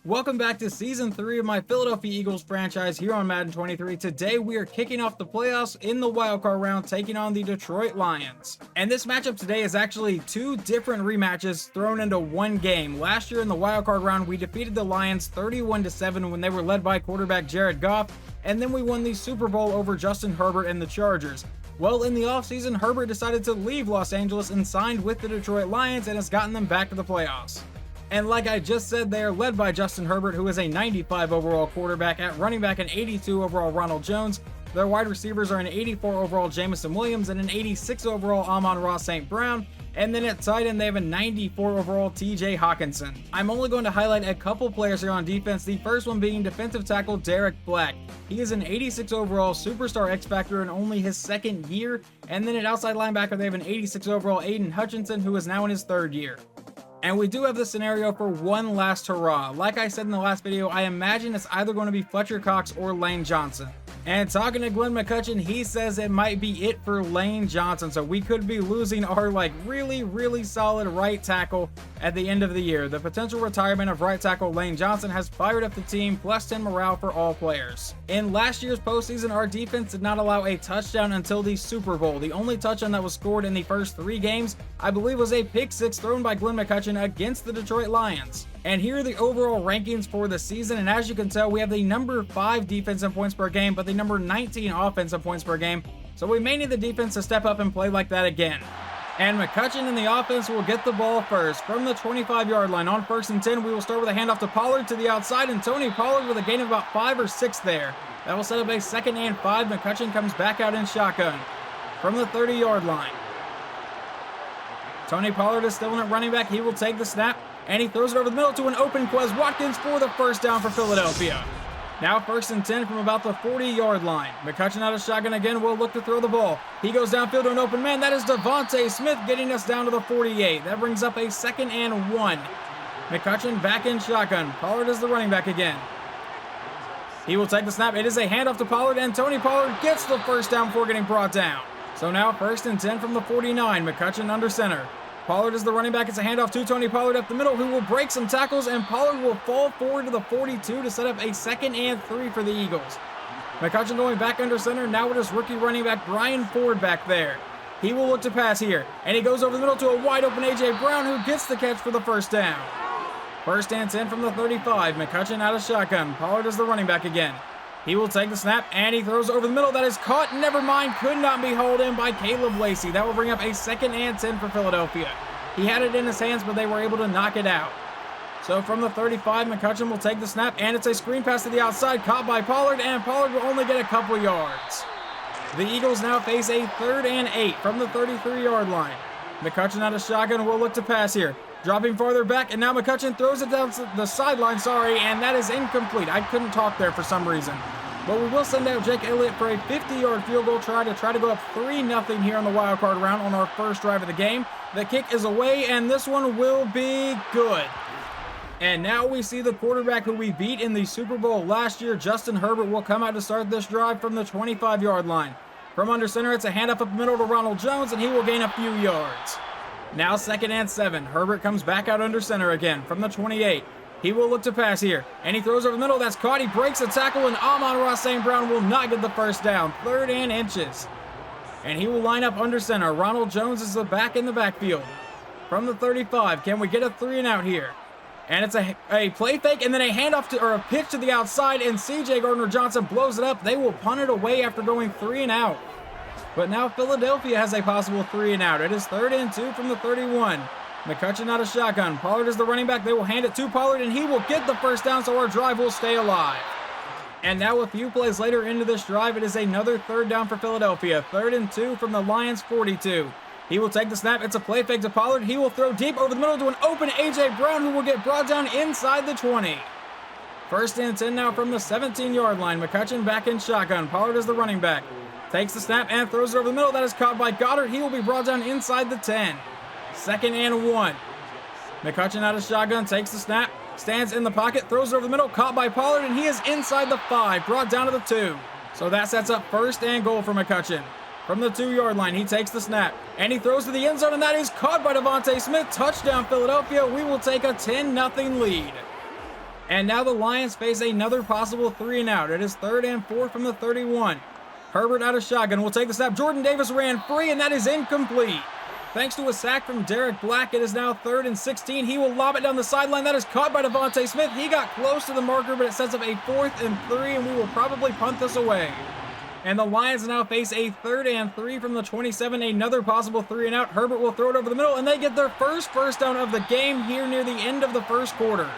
Welcome back to Season 3 of my Philadelphia Eagles franchise here on Madden 23. Today we are kicking off the playoffs in the wildcard round, taking on the Detroit Lions. And this matchup today is actually two different rematches thrown into one game. Last year in the wildcard round, we defeated the Lions 31-7 when they were led by quarterback Jared Goff, and then we won the Super Bowl over Justin Herbert and the Chargers. Well, in the offseason, Herbert decided to leave Los Angeles and signed with the Detroit Lions and has gotten them back to the playoffs. And like I just said, they are led by Justin Herbert, who is a 95 overall quarterback. At running back, an 82 overall Ronald Jones. Their wide receivers are an 84 overall Jamison Williams and an 86 overall Amon-Ra St. Brown. And then at tight end, they have a 94 overall TJ Hawkinson. I'm only going to highlight a couple players here on defense, the first one being defensive tackle Derek Black. He is an 86 overall superstar X-Factor in only his second year. And then at outside linebacker, they have an 86 overall Aiden Hutchinson, who is now in his third year. And we do have the scenario for one last hurrah. Like I said in the last video, I imagine it's either going to be Fletcher Cox or Lane Johnson. And talking to Glenn McCutcheon, he says it might be it for Lane Johnson. So we could be losing our really solid right tackle at the end of the year. The potential retirement of right tackle Lane Johnson has fired up the team, plus 10 morale for all players. In last year's postseason, our defense did not allow a touchdown until the Super Bowl. The only touchdown that was scored in the first 3 games, I believe, was a pick six thrown by Glenn McCutcheon against the Detroit Lions. And here are the overall rankings for the season, and as you can tell, we have the number 5 defense in points per game, but the number 19 offense in points per game, so we may need the defense to step up and play like that again. And McCutcheon in the offense will get the ball first from the 25-yard line. On 1st and 10, we will start with a handoff to Pollard to the outside, and Tony Pollard with a gain of about 5 or 6 there. That will set up a 2nd and 5. McCutcheon comes back out in shotgun from the 30-yard line. Tony Pollard is still in at running back. He will take the snap, and he throws it over the middle to an open Quez Watkins for the first down for Philadelphia. Now 1st and 10 from about the 40-yard line. McCutcheon out of shotgun again will look to throw the ball. He goes downfield to an open man. That is Devontae Smith getting us down to the 48. That brings up a 2nd and 1. McCutcheon back in shotgun. Pollard is the running back again. He will take the snap. It is a handoff to Pollard, and Tony Pollard gets the first down before getting brought down. So now 1st and 10 from the 49. McCutcheon under center. Pollard is the running back. It's a handoff to Tony Pollard up the middle, who will break some tackles, and Pollard will fall forward to the 42 to set up a 2nd and 3 for the Eagles. McCutcheon going back under center. Now with his rookie running back, Brian Ford, back there. He will look to pass here, and he goes over the middle to a wide open A.J. Brown, who gets the catch for the first down. 1st and 10 from the 35. McCutcheon out of shotgun. Pollard is the running back again. He will take the snap, and he throws over the middle. That is caught. Never mind. Could not be hauled in by Caleb Lacey. That will bring up a 2nd and 10 for Philadelphia. He had it in his hands, but they were able to knock it out. So from the 35, McCutcheon will take the snap, and it's a screen pass to the outside, caught by Pollard, and Pollard will only get a couple yards. The Eagles now face a 3rd and 8 from the 33-yard line. McCutcheon out of shotgun will look to pass here. Dropping farther back, and now McCutcheon throws it down the sideline, and that is incomplete. I couldn't talk there for some reason. But we will send out Jake Elliott for a 50-yard field goal try to go up 3-0 here on the wildcard round on our first drive of the game. The kick is away, and this one will be good. And now we see the quarterback who we beat in the Super Bowl last year, Justin Herbert, will come out to start this drive from the 25-yard line. From under center, it's a handoff up the middle to Ronald Jones, and he will gain a few yards. Now 2nd and 7. Herbert comes back out under center again from the 28. He will look to pass here, and he throws over the middle. That's caught. He breaks a tackle, and Amon-Ra St. Brown will not get the first down. 3rd and inches. And he will line up under center. Ronald Jones is the back in the backfield. From the 35, can we get a 3 and out here? And it's a play fake, and then a handoff or a pitch to the outside, and C.J. Gardner-Johnson blows it up. They will punt it away after going 3 and out. But now Philadelphia has a possible 3 and out. It is 3rd and 2 from the 31. McCutcheon out of shotgun. Pollard is the running back. They will hand it to Pollard, and he will get the first down, so our drive will stay alive. And now a few plays later into this drive, it is another 3rd down for Philadelphia. 3rd and 2 from the Lions' 42. He will take the snap. It's a play fake to Pollard. He will throw deep over the middle to an open A.J. Brown, who will get brought down inside the 20. 1st and 10 now from the 17-yard line. McCutcheon back in shotgun. Pollard is the running back. Takes the snap and throws it over the middle. That is caught by Goddard. He will be brought down inside the 10. 2nd and 1. McCutcheon out of shotgun, takes the snap, stands in the pocket, throws it over the middle, caught by Pollard, and he is inside the 5, brought down to the 2. So that sets up 1st and goal for McCutcheon. From the 2-yard line, he takes the snap, and he throws to the end zone, and that is caught by Devontae Smith. Touchdown, Philadelphia. We will take a 10-0 lead. And now the Lions face another possible 3 and out. It is 3rd and 4 from the 31. Herbert out of shotgun will take the snap. Jordan Davis ran free, and that is incomplete. Thanks to a sack from Derek Black, it is now 3rd and 16. He will lob it down the sideline. That is caught by Devontae Smith. He got close to the marker, but it sets up a 4th and 3, and we will probably punt this away. And the Lions now face a 3rd and 3 from the 27. Another possible 3 and out. Herbert will throw it over the middle, and they get their first down of the game here near the end of the first quarter.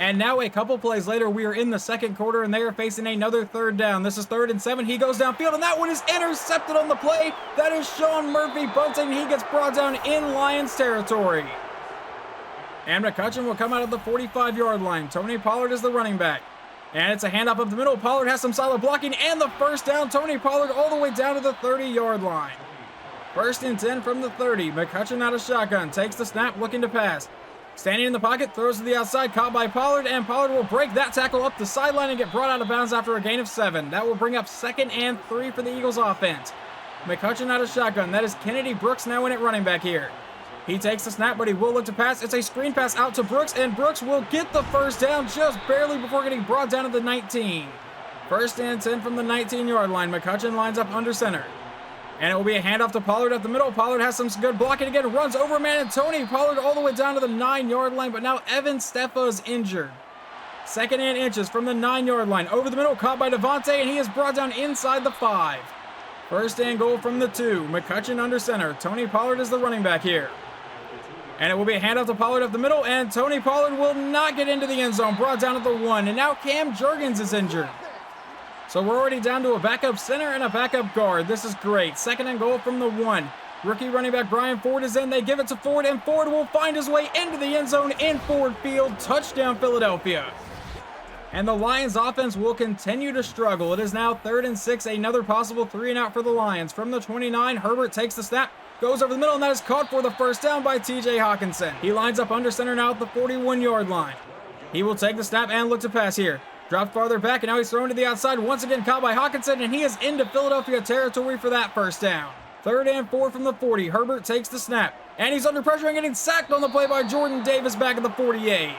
And now a couple plays later, we are in the second quarter, and they are facing another 3rd down. This is 3rd and 7. He goes downfield, and that one is intercepted on the play. That is Sean Murphy bunting. He gets brought down in Lions territory. And McCutcheon will come out of the 45-yard line. Tony Pollard is the running back. And it's a handoff up the middle. Pollard has some solid blocking, and the first down. Tony Pollard all the way down to the 30-yard line. 1st and 10 from the 30. McCutcheon out of shotgun. Takes the snap, looking to pass. Standing in the pocket, throws to the outside, caught by Pollard, and Pollard will break that tackle up the sideline and get brought out of bounds after a gain of 7. That will bring up 2nd and 3 for the Eagles offense. McCutcheon out of shotgun. That is Kennedy Brooks now in at running back here. He takes the snap, but he will look to pass. It's a screen pass out to Brooks, and Brooks will get the first down just barely before getting brought down to the 19. 1st and 10 from the 19-yard line. McCutcheon lines up under center. And it will be a handoff to Pollard up the middle. Pollard has some good blocking again. Runs over a man, and Tony Pollard all the way down to the 9-yard line. But now Evan Steffa is injured. 2nd and inches from the 9-yard line. Over the middle, caught by Devontae, and he is brought down inside the 5. 1st and goal from the 2. McCutcheon under center. Tony Pollard is the running back here. And it will be a handoff to Pollard up the middle, and Tony Pollard will not get into the end zone. Brought down at the 1. And now Cam Jurgens is injured. So we're already down to a backup center and a backup guard. This is great. 2nd and goal from the 1. Rookie running back Brian Ford is in. They give it to Ford, and Ford will find his way into the end zone in Ford Field. Touchdown, Philadelphia. And the Lions offense will continue to struggle. It is now 3rd and 6. Another possible 3 and out for the Lions. From the 29, Herbert takes the snap, goes over the middle, and that is caught for the first down by TJ Hawkinson. He lines up under center now at the 41-yard line. He will take the snap and look to pass here. Dropped farther back, and now he's thrown to the outside. Once again, caught by Hawkinson, and he is into Philadelphia territory for that first down. 3rd and 4 from the 40. Herbert takes the snap, and he's under pressure and getting sacked on the play by Jordan Davis back at the 48.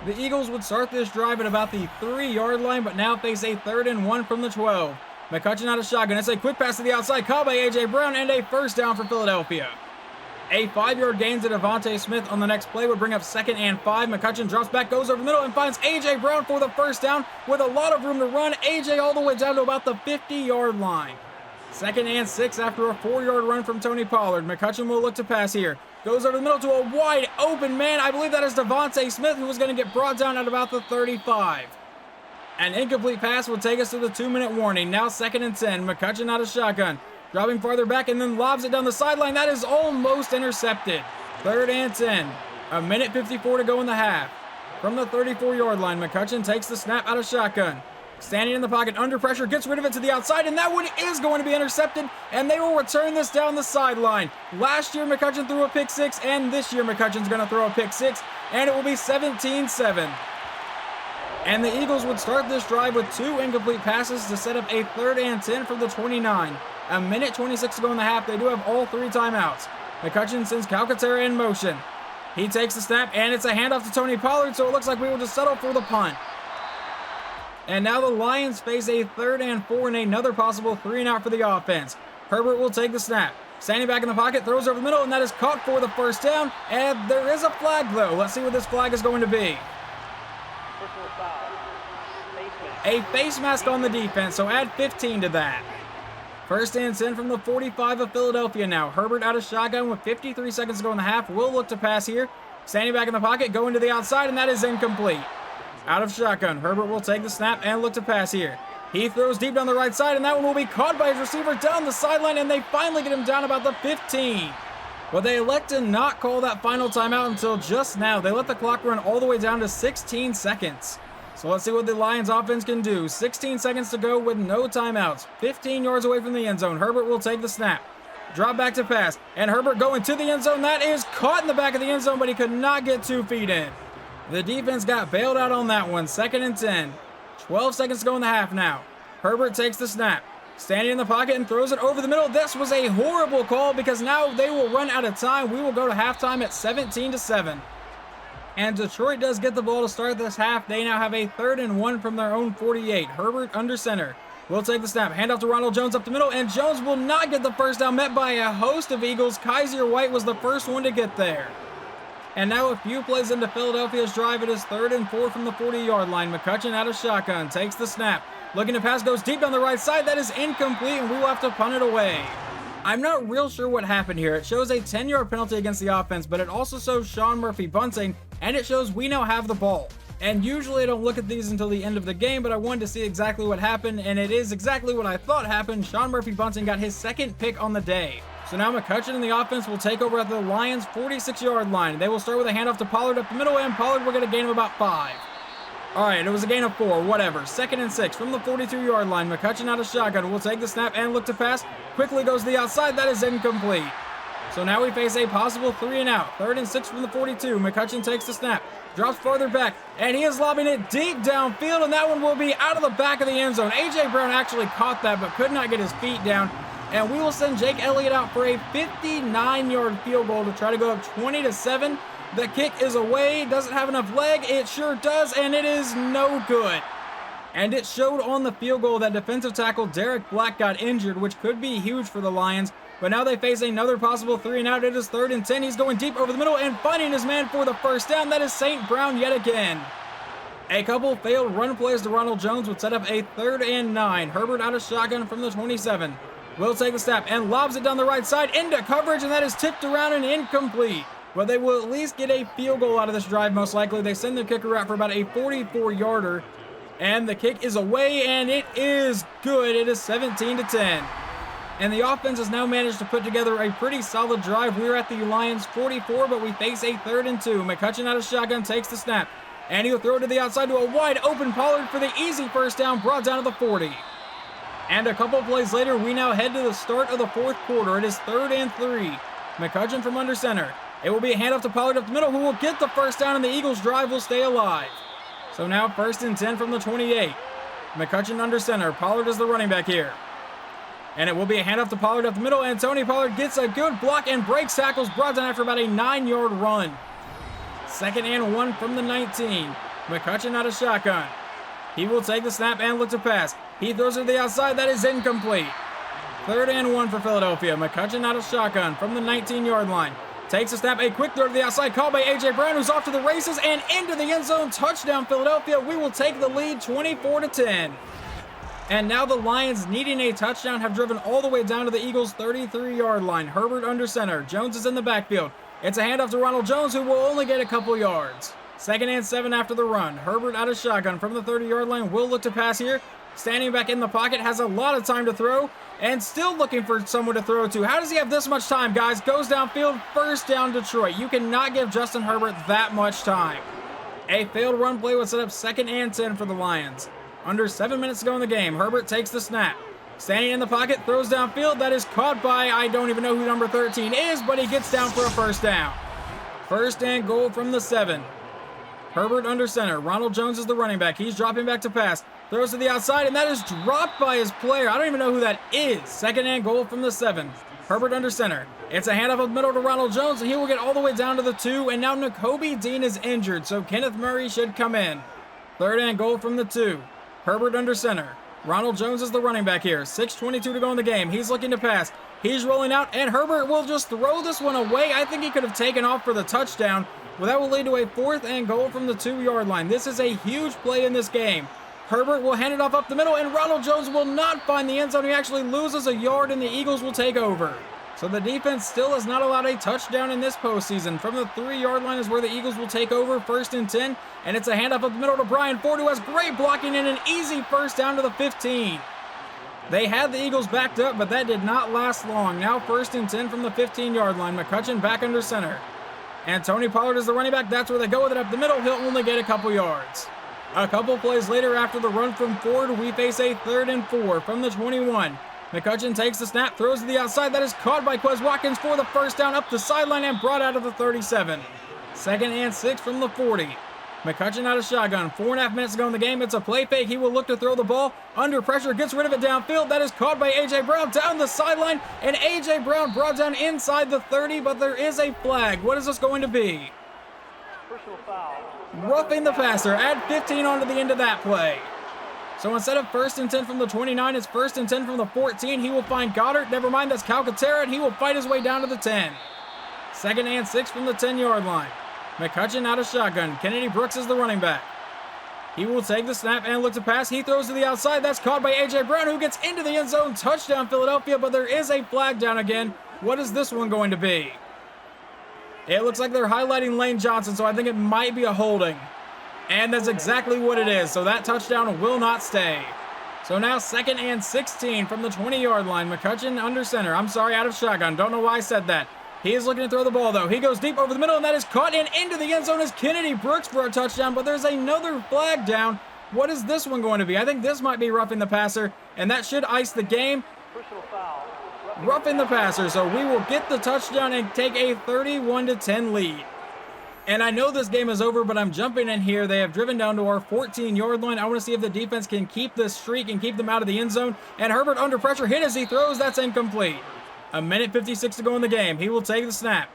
The Eagles would start this drive at about the 3-yard line, but now face a 3rd and 1 from the 12. McCutcheon out of shotgun. It's a quick pass to the outside, caught by A.J. Brown, and a first down for Philadelphia. A 5-yard gain to Devontae Smith on the next play would bring up 2nd and 5. McCutcheon drops back, goes over the middle, and finds A.J. Brown for the first down with a lot of room to run. A.J. all the way down to about the 50-yard line. 2nd and 6 after a 4-yard run from Tony Pollard. McCutcheon will look to pass here. Goes over the middle to a wide open man. I believe that is Devontae Smith, who is going to get brought down at about the 35. An incomplete pass will take us to the 2-minute warning. Now 2nd and 10. McCutcheon out of shotgun. Dropping farther back and then lobs it down the sideline. That is almost intercepted. 3rd and 10. 1:54 to go in the half. From the 34-yard line, McCutcheon takes the snap out of shotgun. Standing in the pocket, under pressure, gets rid of it to the outside, and that one is going to be intercepted, and they will return this down the sideline. Last year, McCutcheon threw a pick 6, and this year, McCutcheon's going to throw a pick 6, and it will be 17-7. And the Eagles would start this drive with 2 incomplete passes to set up a 3rd and 10 from the 29. 1:26 to go in the half. They do have all 3 timeouts. McCutcheon sends Calcaterra in motion. He takes the snap, and it's a handoff to Tony Pollard, so it looks like we will just settle for the punt. And now the Lions face a 3rd and 4 and another possible 3 and out for the offense. Herbert will take the snap. Standing back in the pocket, throws over the middle, and that is caught for the first down. And there is a flag, though. Let's see what this flag is going to be. A face mask on the defense, so add 15 to that. 1st and 10 from the 45 of Philadelphia now. Herbert out of shotgun with 53 seconds to go in the half. Will look to pass here. Standing back in the pocket, going to the outside, and that is incomplete. Out of shotgun, Herbert will take the snap and look to pass here. He throws deep down the right side, and that one will be caught by his receiver down the sideline, and they finally get him down about the 15. But they elect to not call that final timeout until just now. They let the clock run all the way down to 16 seconds. So let's see what the Lions offense can do. 16 seconds to go with no timeouts. 15 yards away from the end zone. Herbert will take the snap. Drop back to pass. And Herbert going to the end zone. That is caught in the back of the end zone, but he could not get 2 feet in. The defense got bailed out on that one. 2nd and 10. 12 seconds to go in the half now. Herbert takes the snap. Standing in the pocket and throws it over the middle. This was a horrible call because now they will run out of time. We will go to halftime at 17-7. And Detroit does get the ball to start this half. They now have a 3rd and 1 from their own 48. Herbert under center. Will take the snap. Hand off to Ronald Jones up the middle. And Jones will not get the first down, met by a host of Eagles. Kaiser White was the first one to get there. And now a few plays into Philadelphia's drive. It is 3rd and 4 from the 40-yard line. McCutcheon out of shotgun. Takes the snap. Looking to pass. Goes deep down the right side. That is incomplete, and we will have to punt it away. I'm not real sure what happened here. It shows a 10-yard penalty against the offense, but it also shows Sean Murphy bunting, and it shows we now have the ball. And usually I don't look at these until the end of the game, but I wanted to see exactly what happened, and it is exactly what I thought happened. Sean Murphy bunting got his 2nd pick on the day. So now McCutcheon and the offense will take over at the Lions' 46-yard line. They will start with a handoff to Pollard up the middle, and Pollard will get a gain of about 5. All right, it was a gain of 4, whatever. 2nd and 6 from the 42-yard line. McCutcheon out of shotgun will take the snap and look to pass. Quickly goes to the outside. That is incomplete. So now we face a possible 3 and out. 3rd and 6 from the 42. McCutcheon takes the snap, drops farther back, and he is lobbing it deep downfield, and that one will be out of the back of the end zone. A.J. Brown actually caught that, but could not get his feet down. And we will send Jake Elliott out for a 59-yard field goal to try to go up 20-7. The kick is away, doesn't have enough leg, it sure does, and it is no good. And it showed on the field goal that defensive tackle Derek Black got injured, which could be huge for the Lions. But now they face another possible 3 and out. It is 3rd and 10. He's going deep over the middle and finding his man for the first down. That is St. Brown yet again. A couple failed run plays to Ronald Jones would set up a 3rd and 9. Herbert out of shotgun from the 27. Will take the snap and lobs it down the right side into coverage, and that is tipped around and incomplete. But they will at least get a field goal out of this drive, most likely. They send their kicker out for about a 44-yarder. And the kick is away, and it is good. It is 17-10. And the offense has now managed to put together a pretty solid drive. We're at the Lions 44, but we face a 3rd and 2. McCutcheon out of shotgun takes the snap. And he'll throw it to the outside to a wide open Pollard for the easy first down, brought down to the 40. And a couple plays later, we now head to the start of the 4th quarter. It is 3rd and 3. McCutcheon from under center. It will be a handoff to Pollard up the middle, who will get the first down, and the Eagles' drive will stay alive. So now 1st and 10 from the 28. McCutcheon under center. Pollard is the running back here. And it will be a handoff to Pollard up the middle, and Tony Pollard gets a good block and breaks tackles, brought down after about a 9-yard run. 2nd and 1 from the 19. McCutcheon out of shotgun. He will take the snap and look to pass. He throws it to the outside. That is incomplete. 3rd and 1 for Philadelphia. McCutcheon out of shotgun from the 19-yard line. Takes a snap, a quick throw to the outside, called by A.J. Brown, who's off to the races and into the end zone. Touchdown, Philadelphia. We will take the lead 24-10. And now the Lions, needing a touchdown, have driven all the way down to the Eagles' 33-yard line. Herbert under center. Jones is in the backfield. It's a handoff to Ronald Jones, who will only get a couple yards. 2nd and 7 after the run. Herbert out of shotgun from the 30-yard line. Will look to pass here. Standing back in the pocket, has a lot of time to throw, and still looking for someone to throw to. How does he have this much time, guys? Goes downfield, first down Detroit. You cannot give Justin Herbert that much time. A failed run play would set up 2nd and 10 for the Lions. Under 7 minutes to go in the game, Herbert takes the snap. Standing in the pocket, throws downfield. That is caught by, I don't even know who number 13 is, but he gets down for a first down. 1st and goal from the 7. Herbert under center. Ronald Jones is the running back. He's dropping back to pass. Throws to the outside, and that is dropped by his player. I don't even know who that is. 2nd and goal from the 7. Herbert under center. It's a handoff up the middle to Ronald Jones, and he will get all the way down to the 2. And now Nakobe Dean is injured, so Kenneth Murray should come in. 3rd and goal from the 2. Herbert under center. Ronald Jones is the running back here. 6:22 to go in the game. He's looking to pass. He's rolling out, and Herbert will just throw this one away. I think he could have taken off for the touchdown. Well, that will lead to a 4th and goal from the 2-yard line. This is a huge play in this game. Herbert will hand it off up the middle, and Ronald Jones will not find the end zone. He actually loses a yard, and the Eagles will take over. So the defense still has not allowed a touchdown in this postseason. From the 3-yard line is where the Eagles will take over, 1st and 10, and it's a handoff up the middle to Brian Ford, who has great blocking and an easy first down to the 15. They had the Eagles backed up, but that did not last long. Now 1st and 10 from the 15-yard line. McCutcheon back under center. And Tony Pollard is the running back. That's where they go with it up the middle. He'll only get a couple yards. A couple plays later after the run from Ford, we face a 3rd and 4 from the 21. McCutcheon takes the snap, throws to the outside. That is caught by Quez Watkins for the first down up the sideline and brought out of the 37. 2nd and 6 from the 40. McCutcheon out of shotgun. 4.5 minutes to go in the game. It's a play fake. He will look to throw the ball. Under pressure, gets rid of it downfield. That is caught by A.J. Brown down the sideline. And A.J. Brown brought down inside the 30, but there is a flag. What is this going to be? Roughing the passer. Add 15 onto the end of that play. So instead of 1st and 10 from the 29, it's 1st and 10 from the 14. He will find Goddard. Never mind, that's Calcaterra, and he will fight his way down to the 10. 2nd and 6 from the 10-yard line. McCutcheon out of shotgun. Kennedy Brooks is the running back. He will take the snap and look to pass. He throws to the outside. That's caught by A.J. Brown, who gets into the end zone. Touchdown, Philadelphia, but there is a flag down again. What is this one going to be? It looks like they're highlighting Lane Johnson, so I think it might be a holding. And that's exactly what it is, so that touchdown will not stay. So now 2nd and 16 from the 20-yard line. McCutcheon under center. I'm sorry, out of shotgun. Don't know why I said that. He is looking to throw the ball, though. He goes deep over the middle, and that is caught and into the end zone is Kennedy Brooks for a touchdown, but there's another flag down. What is this one going to be? I think this might be roughing the passer, and that should ice the game. Roughing the passer, so we will get the touchdown and take a 31-10 lead. And I know this game is over, but I'm jumping in here. They have driven down to our 14-yard line. I want to see if the defense can keep this streak and keep them out of the end zone. And Herbert under pressure, hit as he throws. That's incomplete. 1:56 to go in the game. He will take the snap.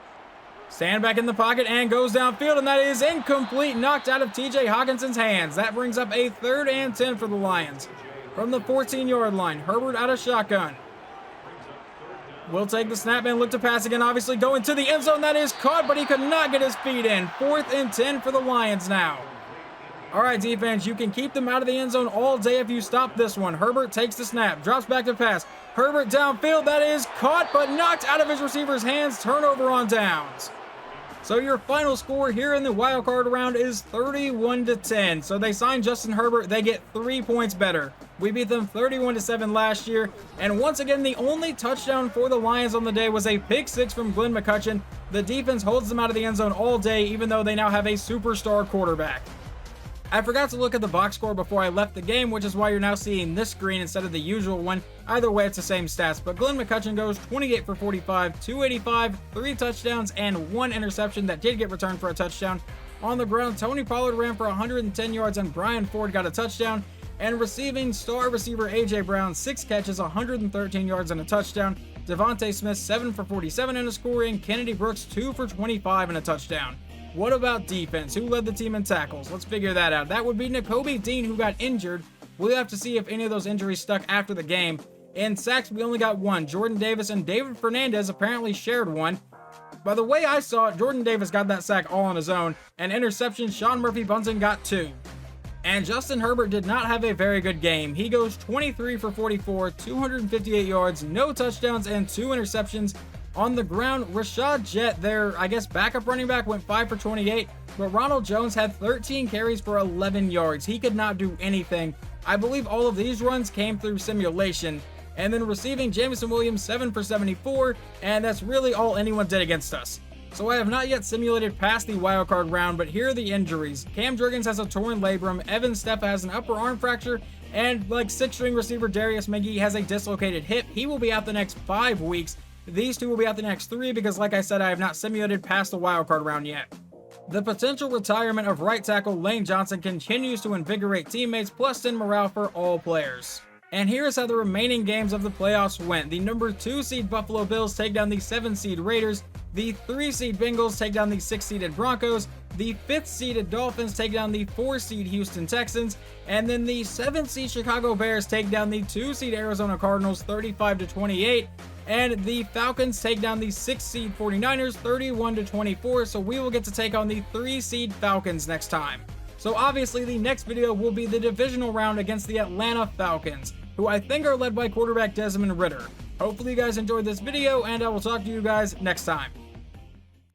Stand back in the pocket and goes downfield, and that is incomplete. Knocked out of TJ Hawkinson's hands. That brings up a 3rd and 10 for the Lions. From the 14-yard line, Herbert out of shotgun. Will take the snap and look to pass again, obviously going to the end zone. That is caught, but he could not get his feet in. 4th and 10 for the Lions now. All right, defense, you can keep them out of the end zone all day if you stop this one. Herbert takes the snap, drops back to pass. Herbert downfield, that is caught, but knocked out of his receiver's hands. Turnover on downs. So your final score here in the wild card round is 31-10. So they signed Justin Herbert. They get 3 points better. We beat them 31-7 last year. And once again, the only touchdown for the Lions on the day was a pick 6 from Glenn McCutcheon. The defense holds them out of the end zone all day, even though they now have a superstar quarterback. I forgot to look at the box score before I left the game, which is why you're now seeing this screen instead of the usual one. Either way, it's the same stats, but Glenn McCutcheon goes 28 for 45, 285, 3 touchdowns, and 1 interception that did get returned for a touchdown. On the ground, Tony Pollard ran for 110 yards, and Brian Ford got a touchdown. And receiving, star receiver A.J. Brown, 6 catches, 113 yards, and a touchdown. Devontae Smith, 7 for 47 and a scoring. Kennedy Brooks, 2 for 25 and a touchdown. What about defense? Who led the team in tackles? Let's figure that out. That would be Nakobe Dean, who got injured. We'll have to see if any of those injuries stuck after the game. In sacks, we only got 1. Jordan Davis and David Fernandez apparently shared 1. By the way I saw it, Jordan Davis got that sack all on his own. And interception, Sean Murphy-Bunting got 2. And Justin Herbert did not have a very good game. He goes 23 for 44, 258 yards, no touchdowns, and 2 interceptions. On the ground, Rashad Jett, their, backup running back, went 5 for 28, but Ronald Jones had 13 carries for 11 yards. He could not do anything. I believe all of these runs came through simulation. And then receiving, Jameson Williams, 7 for 74, and that's really all anyone did against us. So I have not yet simulated past the wildcard round, but here are the injuries. Cam Jurgens has a torn labrum, Evan Stepp has an upper arm fracture, and 6th-string receiver Darius McGee has a dislocated hip. He will be out the next 5 weeks. These 2 will be out the next 3 because, like I said, I have not simulated past the wildcard round yet. The potential retirement of right tackle Lane Johnson continues to invigorate teammates, plus send morale for all players. And here's how the remaining games of the playoffs went. The number 2 seed Buffalo Bills take down the 7 seed Raiders. The 3 seed Bengals take down the 6 seeded Broncos. The 5th seeded Dolphins take down the 4 seed Houston Texans. And then the 7th seed Chicago Bears take down the 2 seed Arizona Cardinals 35-28. And the Falcons take down the 6 seed 49ers 31-24. So we will get to take on the 3 seed Falcons next time. So obviously the next video will be the divisional round against the Atlanta Falcons, who I think are led by quarterback Desmond Ridder. Hopefully you guys enjoyed this video, and I will talk to you guys next time.